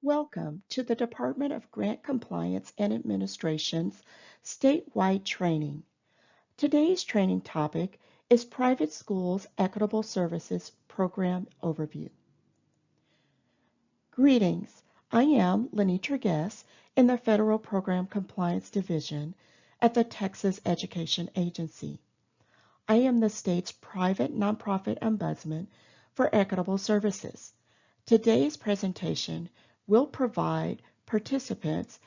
Welcome to the Department of Grant Compliance and Administration's statewide training. Today's training topic is Private Schools Equitable Services Program Overview. Greetings, I am Lenitra Guess in the Federal Program Compliance Division at the Texas Education Agency. I am the state's private nonprofit ombudsman for equitable services. Today's presentation will provide participants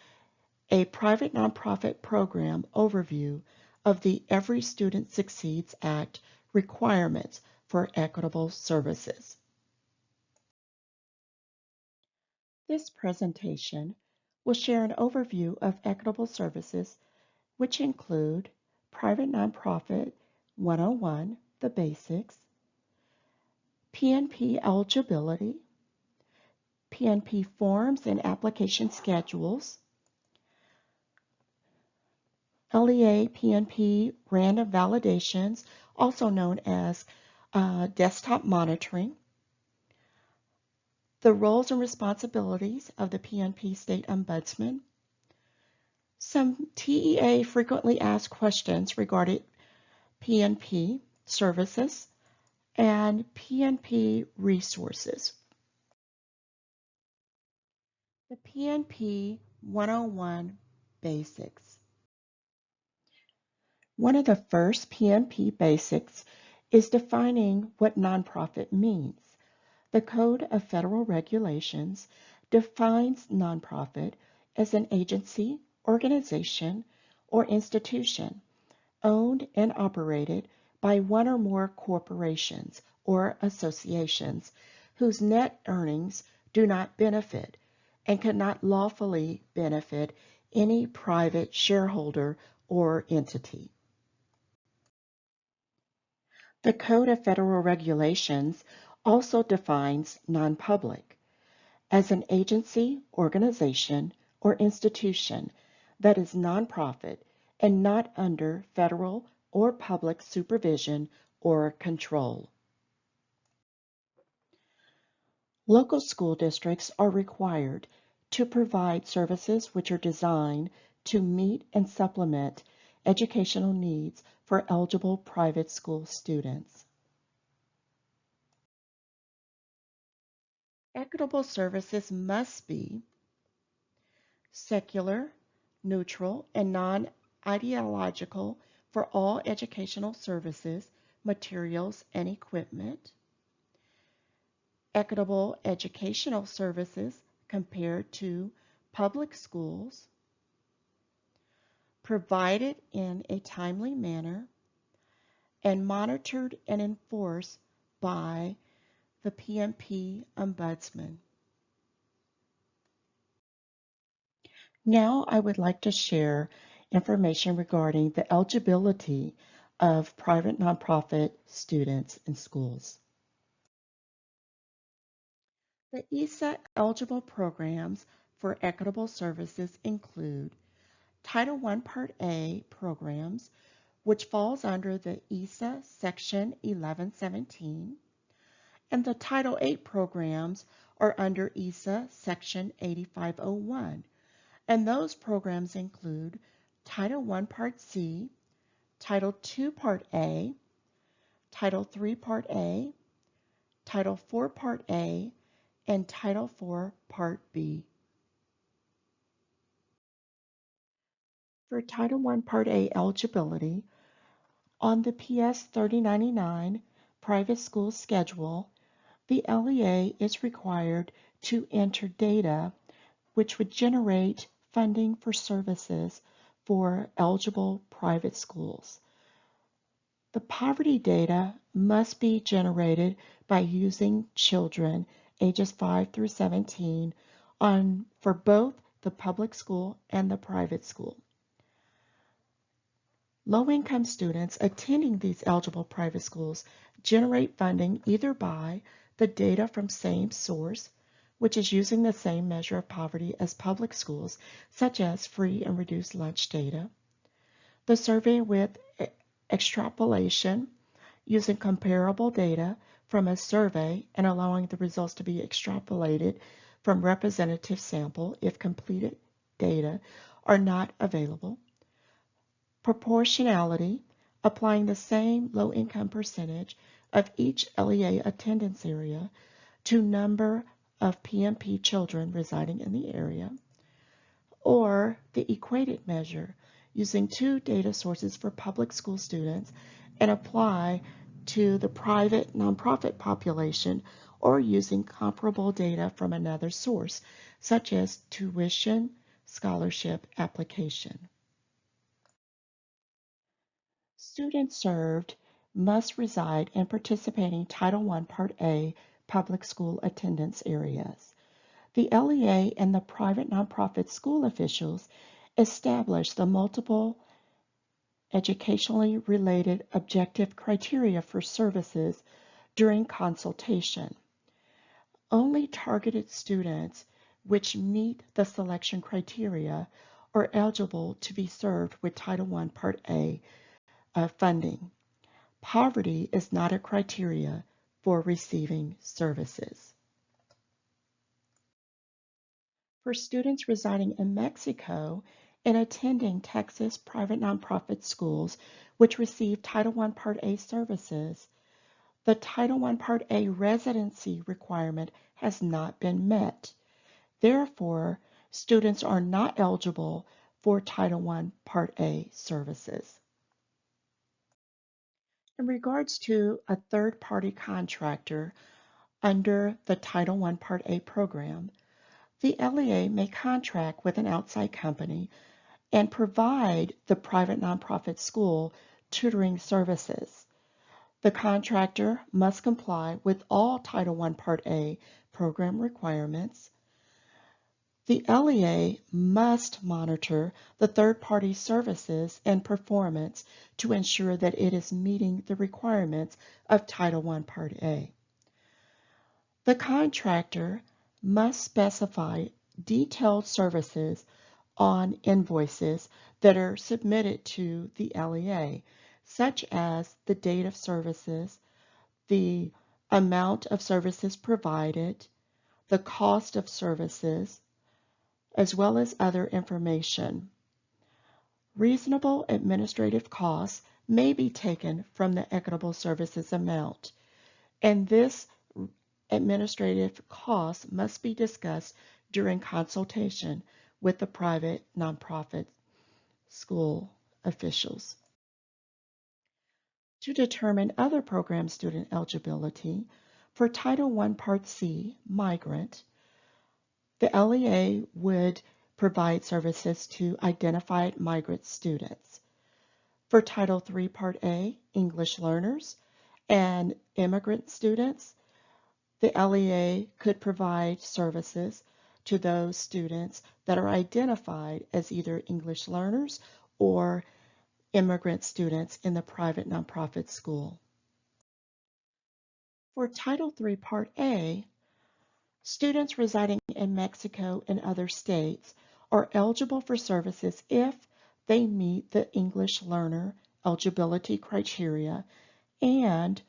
a private nonprofit program overview of the Every Student Succeeds Act requirements for equitable services. This presentation will share an overview of equitable services, which include Private Nonprofit 101, the basics, PNP eligibility, PNP forms and application schedules, LEA PNP random validations, also known as desktop monitoring, the roles and responsibilities of the PNP State Ombudsman, some TEA frequently asked questions regarding PNP services, and PNP resources. The PNP 101 basics. One of the first PNP basics is defining what nonprofit means. The Code of Federal Regulations defines nonprofit as an agency, organization, or institution owned and operated by one or more corporations or associations whose net earnings do not benefit and cannot lawfully benefit any private shareholder or entity. The Code of Federal Regulations also defines non-public as an agency, organization, or institution that is nonprofit and not under federal or public supervision or control. Local school districts are required to provide services which are designed to meet and supplement educational needs for eligible private school students. Equitable services must be secular, neutral, and non-ideological for all educational services, materials, and equipment. Equitable educational services compared to public schools, provided in a timely manner, and monitored and enforced by the PNP Ombudsman. Now I would like to share information regarding the eligibility of private nonprofit students in schools. The ESSA eligible programs for equitable services include Title I Part A programs, which falls under the ESSA Section 1117, and the Title VIII programs are under ESSA Section 8501, and those programs include Title I Part C, Title II Part A, Title III Part A, Title IV Part A, and Title IV Part B. For Title I Part A eligibility, on the PS 3099 private school schedule, the LEA is required to enter data which would generate funding for services for eligible private schools. The poverty data must be generated by using children ages 5 through 17 for both the public school and the private school. Low-income students attending these eligible private schools generate funding either by the data from same source, which is using the same measure of poverty as public schools, such as free and reduced lunch data, the survey with extrapolation, using comparable data from a survey and allowing the results to be extrapolated from representative sample if completed data are not available. Proportionality, applying the same low-income percentage of each LEA attendance area to number of PNP children residing in the area. Or the equated measure, using two data sources for public school students and apply to the private nonprofit population, or using comparable data from another source, such as tuition scholarship application. Students served must reside in participating Title I Part A public school attendance areas. The LEA and the private nonprofit school officials establish the multiple educationally related objective criteria for services during consultation. Only targeted students which meet the selection criteria are eligible to be served with Title I Part A funding. Poverty is not a criteria for receiving services. For students residing in Mexico and attending Texas private nonprofit schools which receive Title I Part A services, the Title I Part A residency requirement has not been met. Therefore, students are not eligible for Title I Part A services. In regards to a third-party contractor under the Title I Part A program, the LEA may contract with an outside company and provide the private nonprofit school tutoring services. The contractor must comply with all Title I Part A program requirements. The LEA must monitor the third-party services and performance to ensure that it is meeting the requirements of Title I Part A. The contractor must specify detailed services on invoices that are submitted to the LEA, such as the date of services, the amount of services provided, the cost of services, as well as other information. Reasonable administrative costs may be taken from the equitable services amount, and this administrative cost must be discussed during consultation with the private nonprofit school officials. To determine other program student eligibility, for Title I Part C, Migrant, the LEA would provide services to identified migrant students. For Title III Part A, English learners and immigrant students, the LEA could provide services to those students that are identified as either English learners or immigrant students in the private nonprofit school. For Title III Part A, students residing in Mexico and other states are eligible for services if they meet the English learner eligibility criteria and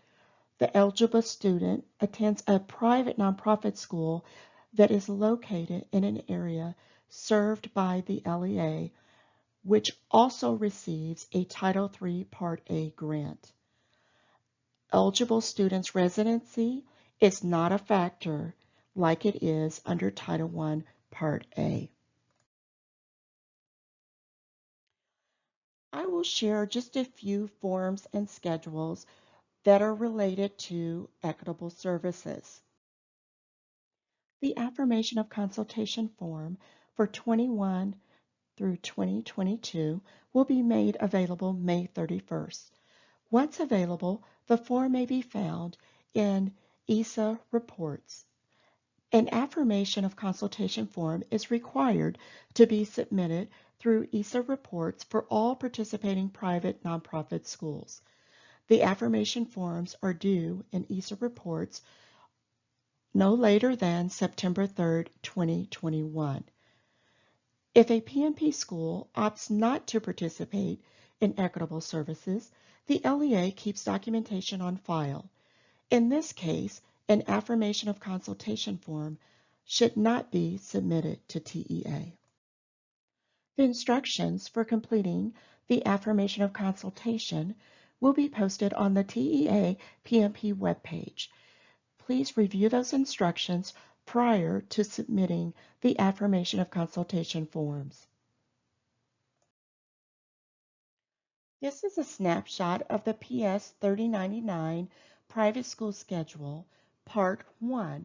the eligible student attends a private nonprofit school that is located in an area served by the LEA, which also receives a Title III Part A grant. Eligible students' residency is not a factor like it is under Title I Part A. I will share just a few forms and schedules that are related to equitable services. The Affirmation of Consultation form for 21 through 2022 will be made available May 31st. Once available, the form may be found in ESSA reports. An Affirmation of Consultation form is required to be submitted through ESSA reports for all participating private nonprofit schools. The affirmation forms are due in ESSA reports no later than September 3rd, 2021. If a PNP school opts not to participate in equitable services, the LEA keeps documentation on file. In this case, an Affirmation of Consultation form should not be submitted to TEA. The instructions for completing the Affirmation of Consultation will be posted on the TEA PNP webpage. Please review those instructions prior to submitting the Affirmation of Consultation forms. This is a snapshot of the PS 3099 Private School Schedule, Part 1.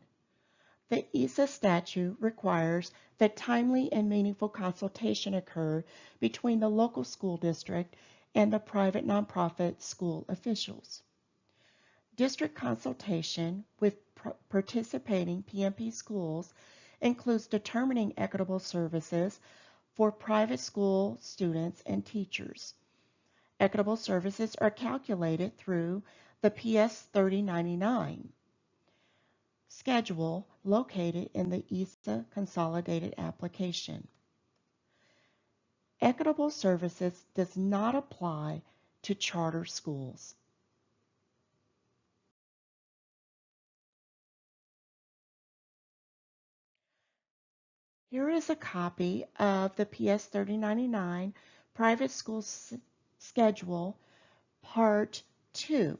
The ESSA statute requires that timely and meaningful consultation occur between the local school district and the private nonprofit school officials. District consultation with participating PNP schools includes determining equitable services for private school students and teachers. Equitable services are calculated through the PS 3099 schedule located in the ESSA Consolidated Application. Equitable services does not apply to charter schools. Here is a copy of the PS 3099 Private School Schedule, Part 2.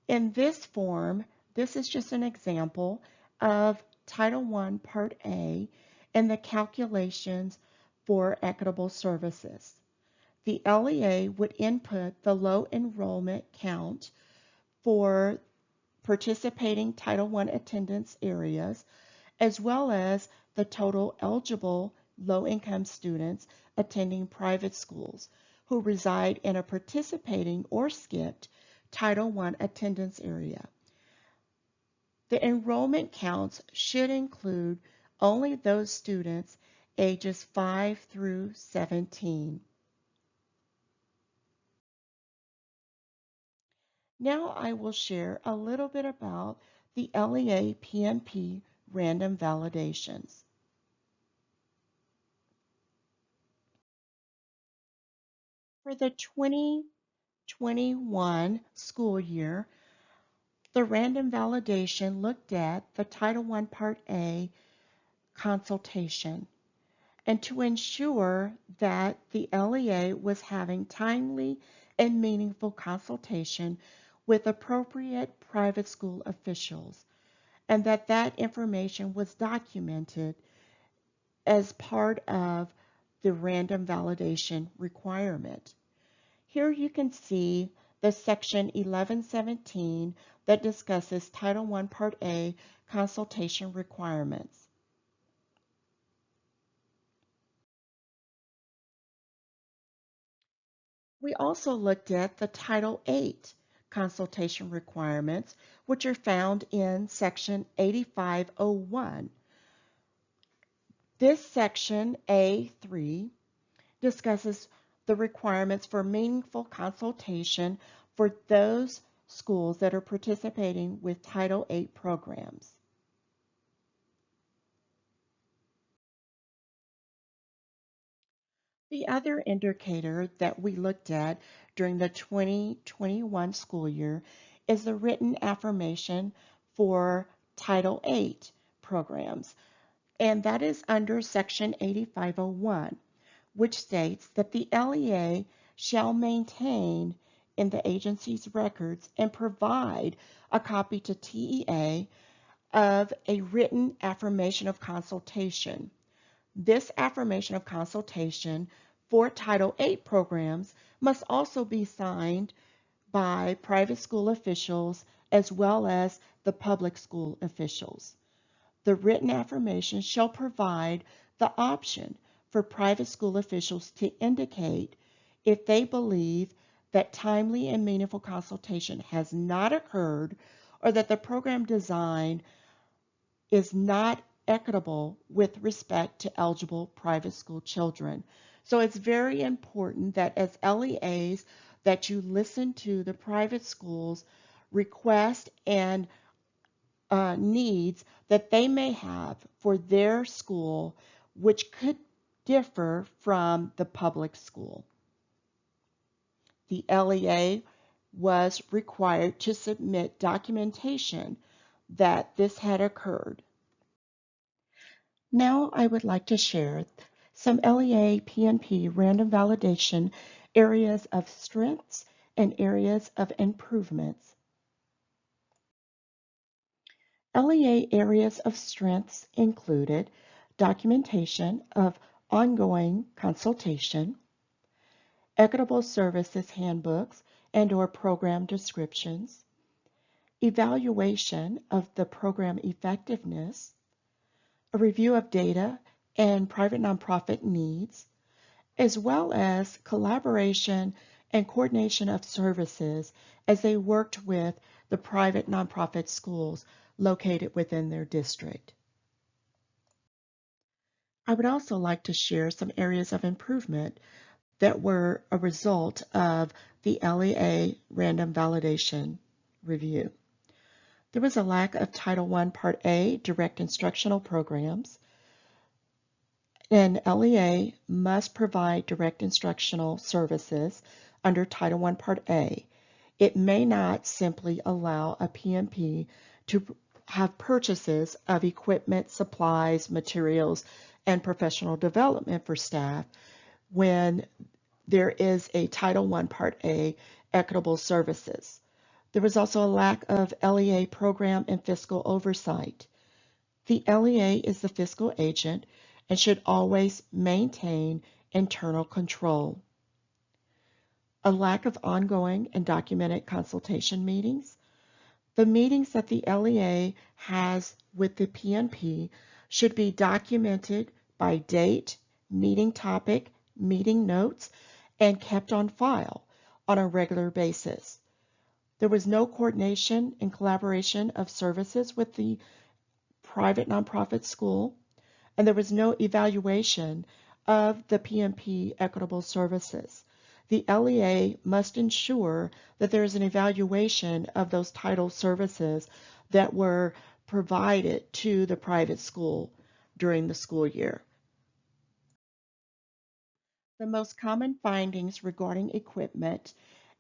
In this form, this is just an example of Title I, Part A, and the calculations for equitable services. The LEA would input the low enrollment count for participating Title I attendance areas, as well as the total eligible low-income students attending private schools who reside in a participating or skipped Title I attendance area. The enrollment counts should include only those students ages 5 through 17. Now I will share a little bit about the LEA PNP random validations. For the 2021 school year, the random validation looked at the Title I Part A consultation, and to ensure that the LEA was having timely and meaningful consultation with appropriate private school officials, and that information was documented as part of the random validation requirement. Here you can see the section 1117 that discusses Title I Part A consultation requirements. We also looked at the Title VIII consultation requirements, which are found in section 8501. This section, A3, discusses the requirements for meaningful consultation for those schools that are participating with Title VIII programs. The other indicator that we looked at during the 2021 school year is the written affirmation for Title VIII programs, and that is under Section 8501, which states that the LEA shall maintain in the agency's records and provide a copy to TEA of a written affirmation of consultation. This affirmation of consultation for Title VIII programs must also be signed by private school officials as well as the public school officials. The written affirmation shall provide the option for private school officials to indicate if they believe that timely and meaningful consultation has not occurred or that the program design is not equitable with respect to eligible private school children. So it's very important that as LEAs that you listen to the private schools' request and needs that they may have for their school, which could differ from the public school. The LEA was required to submit documentation that this had occurred. Now I would like to share some LEA PNP random validation areas of strengths and areas of improvements. LEA areas of strengths included documentation of ongoing consultation, equitable services handbooks and/or program descriptions, evaluation of the program effectiveness, a review of data and private nonprofit needs, as well as collaboration and coordination of services as they worked with the private nonprofit schools located within their district. I would also like to share some areas of improvement that were a result of the LEA random validation review. There was a lack of Title I Part A direct instructional programs. An LEA must provide direct instructional services under Title I Part A. It may not simply allow a PNP to have purchases of equipment, supplies, materials, and professional development for staff when there is a Title I Part A equitable services. There was also a lack of LEA program and fiscal oversight. The LEA is the fiscal agent and should always maintain internal control. A lack of ongoing and documented consultation meetings. The meetings that the LEA has with the PNP should be documented by date, meeting topic, meeting notes, and kept on file on a regular basis. There was no coordination and collaboration of services with the private nonprofit school, and there was no evaluation of the PNP equitable services. The LEA must ensure that there is an evaluation of those title services that were provided to the private school during the school year. The most common findings regarding equipment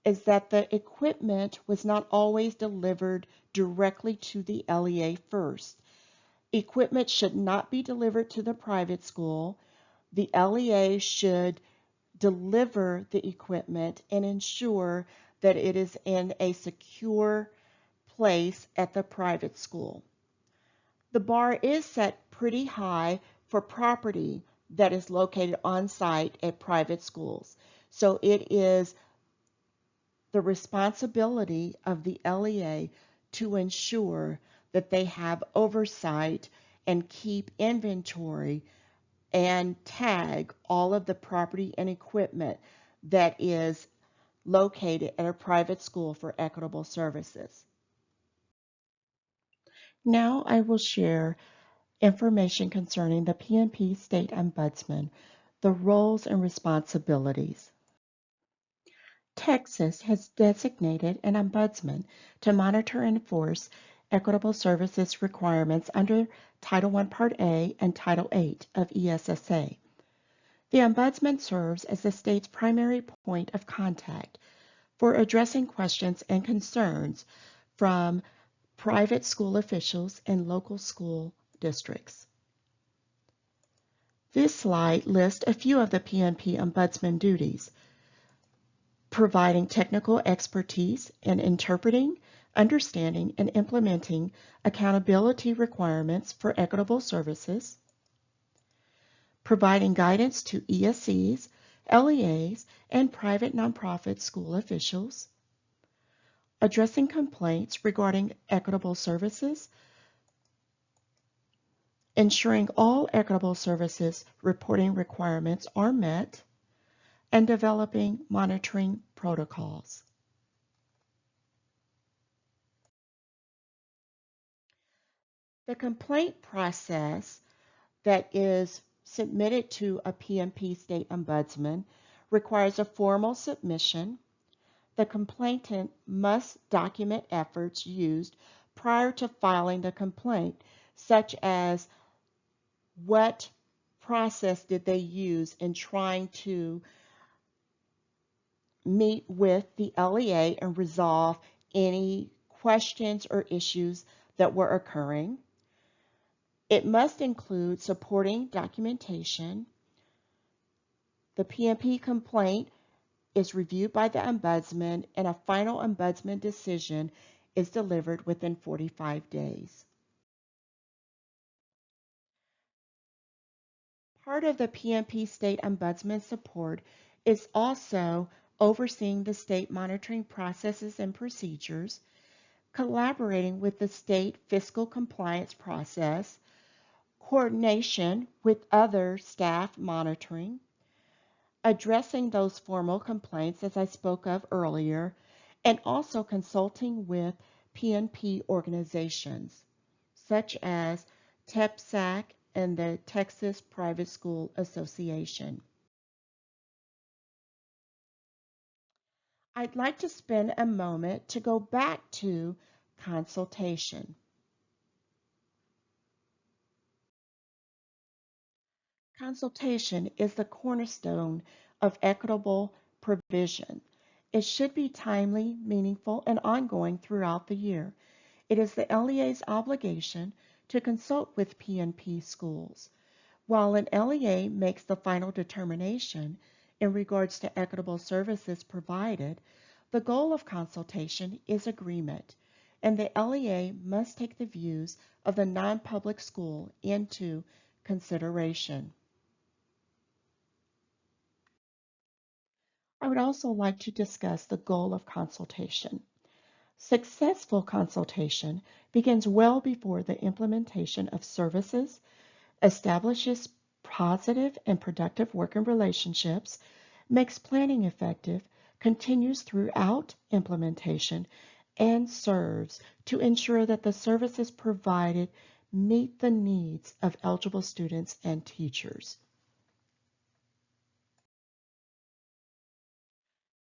is that the equipment was not always delivered directly to the LEA first. Equipment should not be delivered to the private school. The LEA should deliver the equipment and ensure that it is in a secure place at the private school. The bar is set pretty high for property that is located on site at private schools. So it is the responsibility of the LEA to ensure that they have oversight and keep inventory and tag all of the property and equipment that is located at a private school for equitable services. Now I will share information concerning the PNP State Ombudsman, the roles and responsibilities. Texas has designated an ombudsman to monitor and enforce equitable services requirements under Title I Part A and Title VIII of ESSA. The ombudsman serves as the state's primary point of contact for addressing questions and concerns from private school officials and local school districts. This slide lists a few of the PNP ombudsman duties: providing technical expertise in interpreting, understanding, and implementing accountability requirements for equitable services, providing guidance to ESCs, LEAs, and private nonprofit school officials, addressing complaints regarding equitable services, ensuring all equitable services reporting requirements are met, and developing monitoring protocols. The complaint process that is submitted to a PNP State Ombudsman requires a formal submission. The complainant must document efforts used prior to filing the complaint, such as what process did they use in trying to meet with the LEA and resolve any questions or issues that were occurring. It must include supporting documentation. The PNP complaint is reviewed by the Ombudsman, and a final Ombudsman decision is delivered within 45 days. Part of the PNP State Ombudsman support is also overseeing the state monitoring processes and procedures, collaborating with the state fiscal compliance process, coordination with other staff monitoring, addressing those formal complaints as I spoke of earlier, and also consulting with PNP organizations such as TEPSAC and the Texas Private School Association. I'd like to spend a moment to go back to consultation. Consultation is the cornerstone of equitable provision. It should be timely, meaningful, and ongoing throughout the year. It is the LEA's obligation to consult with PNP schools. While an LEA makes the final determination in regards to equitable services provided, the goal of consultation is agreement, and the LEA must take the views of the non-public school into consideration. I would also like to discuss the goal of consultation. Successful consultation begins well before the implementation of services, establishes positive and productive working relationships, makes planning effective, continues throughout implementation, and serves to ensure that the services provided meet the needs of eligible students and teachers.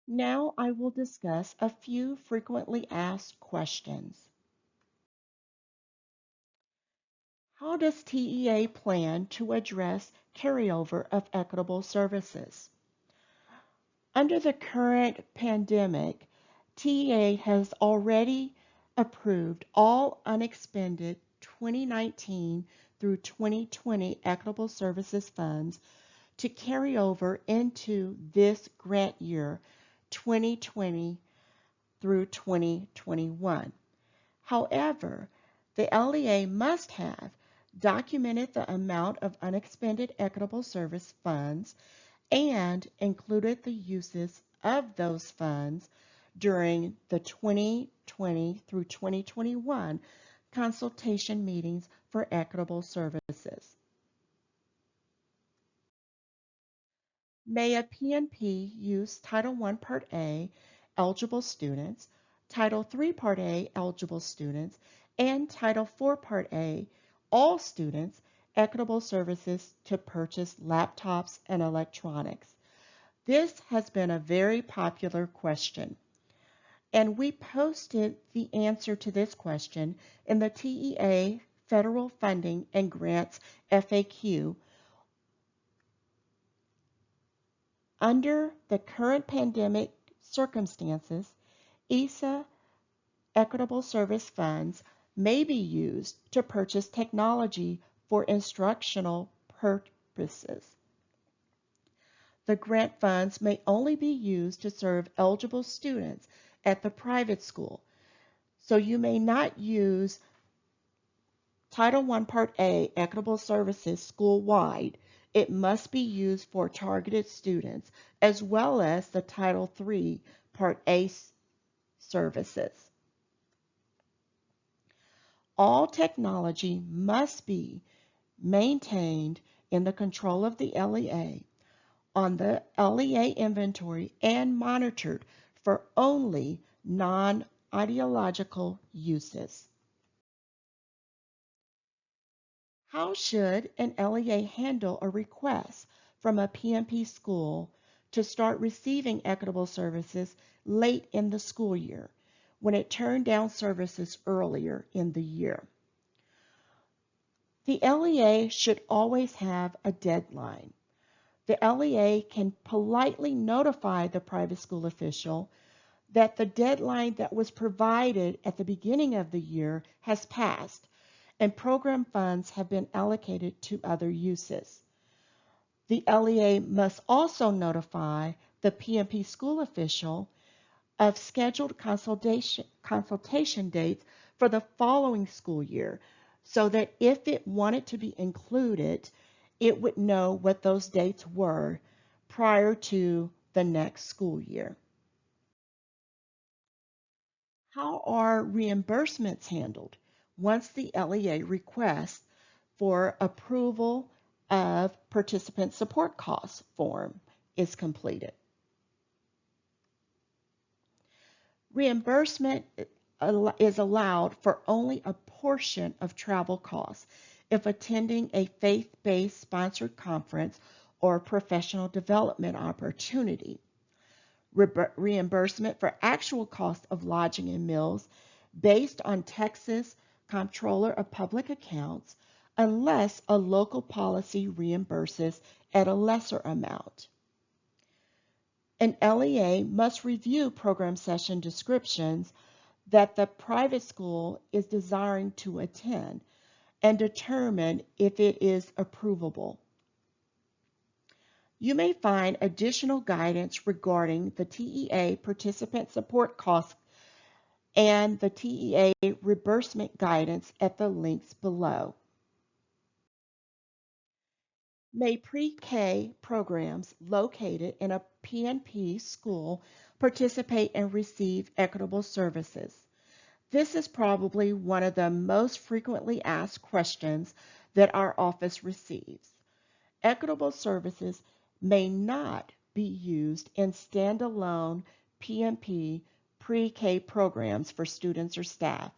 Now I will discuss a few frequently asked questions. How does TEA plan to address carryover of equitable services? Under the current pandemic, TEA has already approved all unexpended 2019 through 2020 equitable services funds to carry over into this grant year 2020 through 2021. However, the LEA must have documented the amount of unexpended equitable service funds and included the uses of those funds during the 2020 through 2021 consultation meetings for equitable services. May a PNP use Title I Part A eligible students, Title III Part A eligible students, and Title IV Part A all students equitable services to purchase laptops and electronics? This has been a very popular question, and we posted the answer to this question in the TEA Federal Funding and Grants FAQ. Under the current pandemic circumstances, ESSA equitable service funds may be used to purchase technology for instructional purposes. The grant funds may only be used to serve eligible students at the private school, so you may not use Title I Part A equitable services school-wide. It must be used for targeted students, as well as the Title III Part A services. All technology must be maintained in the control of the LEA on the LEA inventory and monitored for only non-ideological uses. How should an LEA handle a request from a PNP school to start receiving equitable services late in the school year when it turned down services earlier in the year? The LEA should always have a deadline. The LEA can politely notify the private school official that the deadline that was provided at the beginning of the year has passed, and program funds have been allocated to other uses. The LEA must also notify the PNP school official of scheduled consultation dates for the following school year so that if it wanted to be included, it would know what those dates were prior to the next school year. How are reimbursements handled once the LEA request for approval of participant support costs form is completed? Reimbursement is allowed for only a portion of travel costs if attending a faith-based sponsored conference or professional development opportunity. Reimbursement for actual cost of lodging and meals based on Texas Comptroller of Public Accounts unless a local policy reimburses at a lesser amount. An LEA must review program session descriptions that the private school is desiring to attend and determine if it is approvable. You may find additional guidance regarding the TEA participant support costs and the TEA reimbursement guidance at the links below. May pre-K programs located in a PNP school participate and receive equitable services? This is probably one of the most frequently asked questions that our office receives. Equitable services may not be used in standalone PNP pre-K programs for students or staff.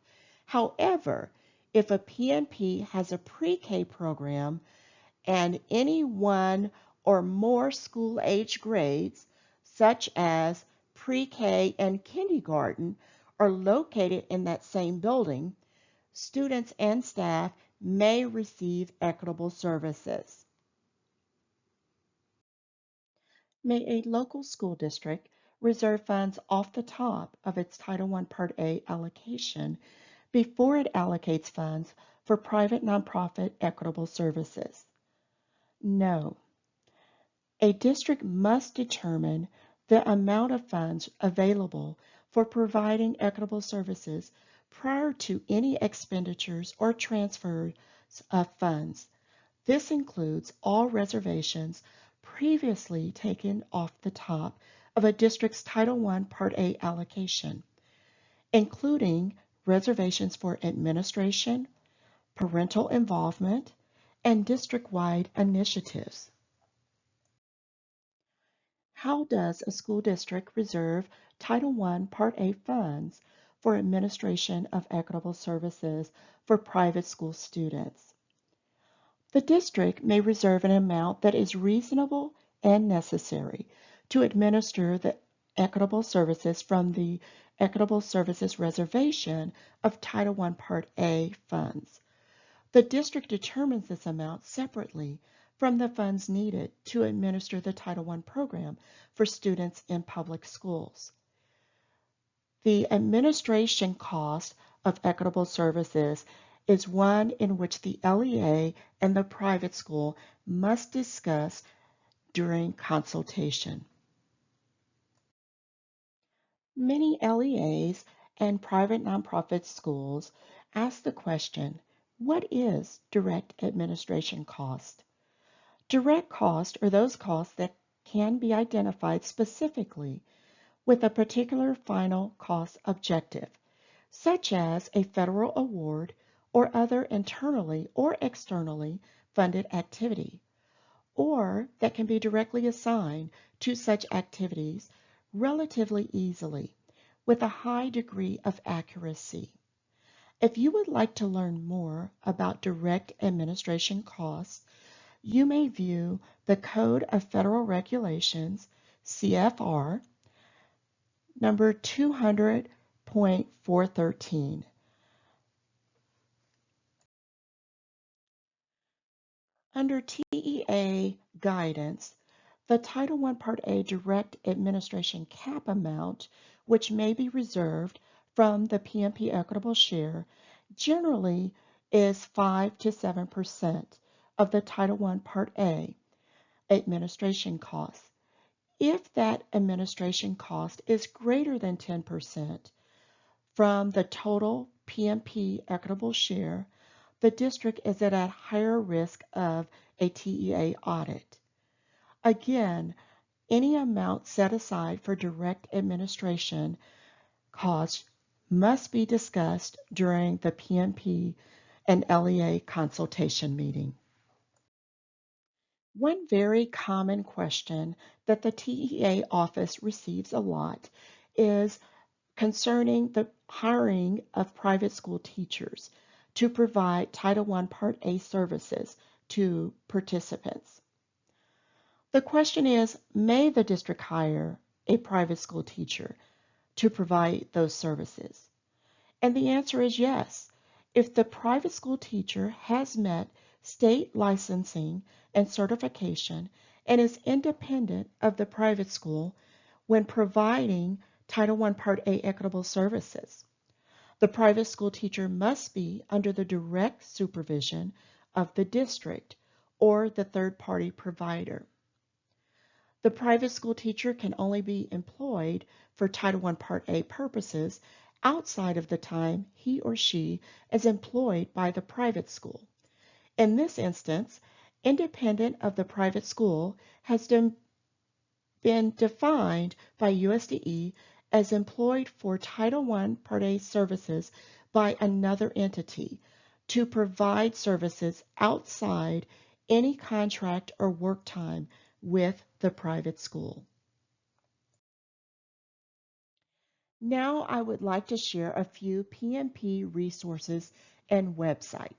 However, if a PNP has a pre-K program and any one or more school-age grades, such as pre-K and kindergarten, are located in that same building, students and staff may receive equitable services. May a local school district reserve funds off the top of its Title I Part A allocation before it allocates funds for private nonprofit equitable services? No. A district must determine the amount of funds available for providing equitable services prior to any expenditures or transfers of funds. This includes all reservations previously taken off the top of a district's Title I Part A allocation, including reservations for administration, parental involvement, and district-wide initiatives. How does a school district reserve Title I Part A funds for administration of equitable services for private school students? The district may reserve an amount that is reasonable and necessary to administer the equitable services from the Equitable Services Reservation of Title I Part A funds. The district determines this amount separately from the funds needed to administer the Title I program for students in public schools. The administration cost of equitable services is one in which the LEA and the private school must discuss during consultation. Many LEAs and private nonprofit schools ask the question, what is direct administration cost? Direct costs are those costs that can be identified specifically with a particular final cost objective, such as a federal award or other internally or externally funded activity, or that can be directly assigned to such activities relatively easily with a high degree of accuracy. If you would like to learn more about direct administration costs, you may view the Code of Federal Regulations, CFR, number 200.413. Under TEA guidance, the Title I Part A direct administration cap amount, which may be reserved from the PNP equitable share, generally is 5 to 7% of the Title I Part A administration costs. If that administration cost is greater than 10% from the total PNP equitable share, the district is at a higher risk of a TEA audit. Again, any amount set aside for direct administration costs must be discussed during the PNP and LEA consultation meeting. One very common question that the TEA office receives a lot is concerning the hiring of private school teachers to provide Title I Part A services to participants. The question is, may the district hire a private school teacher to provide those services? And the answer is yes. If the private school teacher has met state licensing and certification and is independent of the private school when providing Title I Part A equitable services. The private school teacher must be under the direct supervision of the district or the third-party provider. The private school teacher can only be employed for Title I Part A purposes outside of the time he or she is employed by the private school. In this instance, independent of the private school has been defined by USDE as employed for Title I Part A services by another entity to provide services outside any contract or work time with the private school. Now I would like to share a few PNP resources and websites.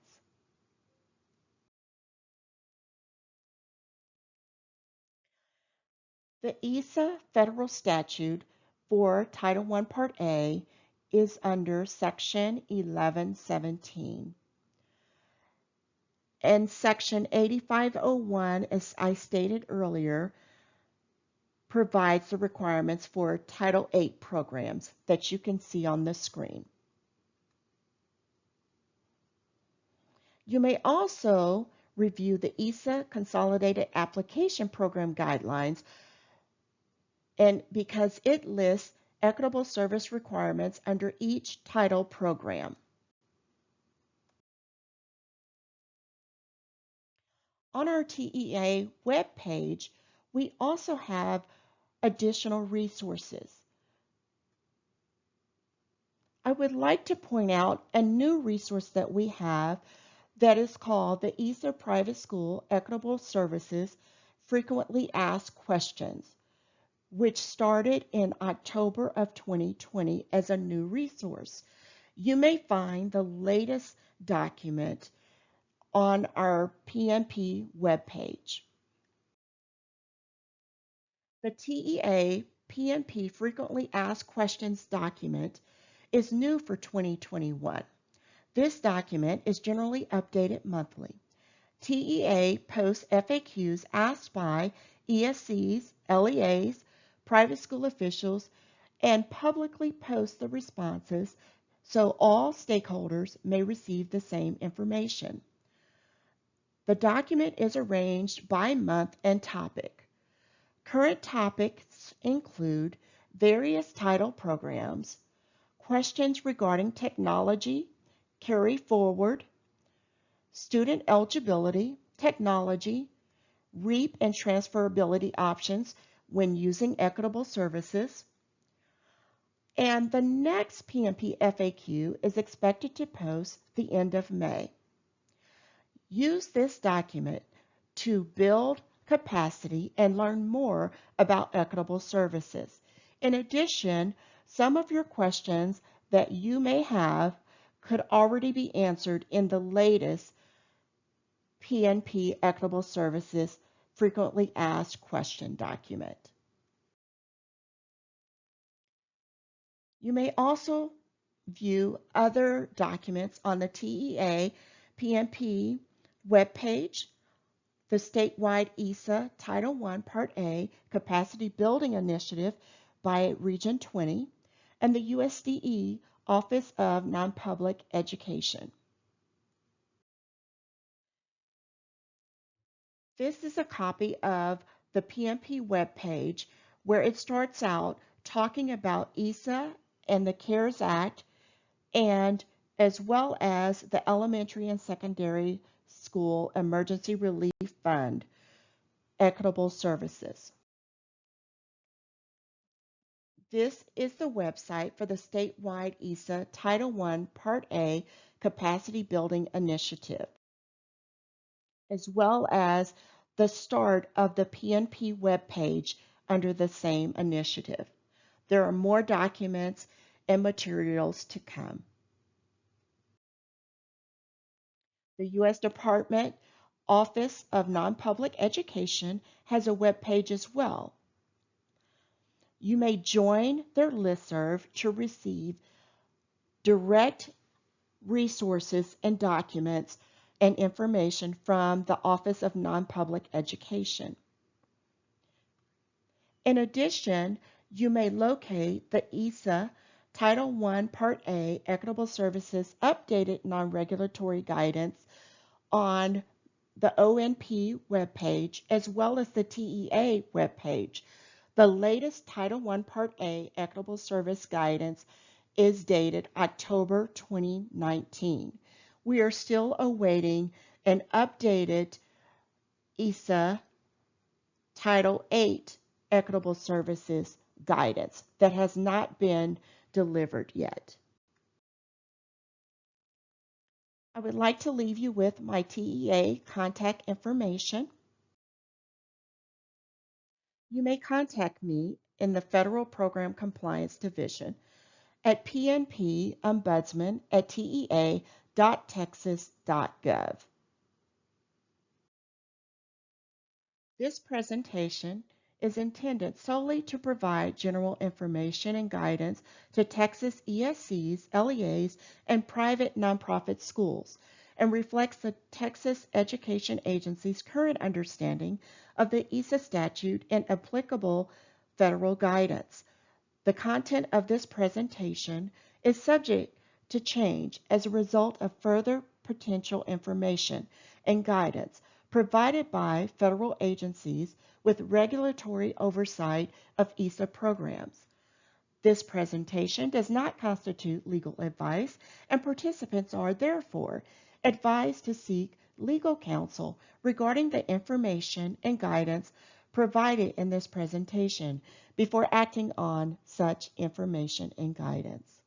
The ESSA federal statute for Title I Part A is under Section 1117. And Section 8501, as I stated earlier, provides the requirements for Title VIII programs that you can see on the screen. You may also review the ESSA Consolidated Application Program Guidelines, and because it lists equitable service requirements under each title program. On our TEA webpage, we also have additional resources. I would like to point out a new resource that we have that is called the ESSA Private School Equitable Services Frequently Asked Questions, which started in October of 2020 as a new resource. You may find the latest document on our PNP webpage. The TEA PNP Frequently Asked Questions document is new for 2021. This document is generally updated monthly. TEA posts FAQs asked by ESCs, LEAs, private school officials, and publicly posts the responses so all stakeholders may receive the same information. The document is arranged by month and topic. Current topics include various title programs, questions regarding technology, carry forward, student eligibility, technology, REAP and transferability options when using equitable services. And the next PNP FAQ is expected to post the end of May. Use this document to build capacity and learn more about equitable services. In addition, some of your questions that you may have could already be answered in the latest PNP Equitable Services Frequently Asked Question document. You may also view other documents on the TEA PNP webpage, the statewide ESSA Title I Part A Capacity Building Initiative by Region 20, and the USDE Office of Nonpublic Education. This is a copy of the PNP webpage where it starts out talking about ESSA and the CARES Act, and as well as the Elementary and Secondary School Emergency Relief Fund, Equitable Services. This is the website for the statewide ESSA Title I Part A Capacity Building Initiative, as well as the start of the PNP webpage under the same initiative. There are more documents and materials to come. The U.S. Department Office of Non-Public Education has a webpage as well. You may join their listserv to receive direct resources and documents and information from the Office of Non-Public Education. In addition, you may locate the ESSA Title I Part A Equitable Services Updated Non-Regulatory Guidance on the ONP webpage as well as the TEA webpage. The latest Title I Part A Equitable Service Guidance is dated October 2019. We are still awaiting an updated ESSA Title VIII Equitable Services Guidance that has not been delivered yet. I would like to leave you with my TEA contact information. You may contact me in the Federal Program Compliance Division at PNP Ombudsman at TEA.texas.gov. This presentation is intended solely to provide general information and guidance to Texas ESCs, LEAs, and private nonprofit schools, and reflects the Texas Education Agency's current understanding of the ESSA statute and applicable federal guidance. The content of this presentation is subject to change as a result of further potential information and guidance provided by federal agencies with regulatory oversight of ESSA programs. This presentation does not constitute legal advice, and participants are therefore advised to seek legal counsel regarding the information and guidance provided in this presentation before acting on such information and guidance.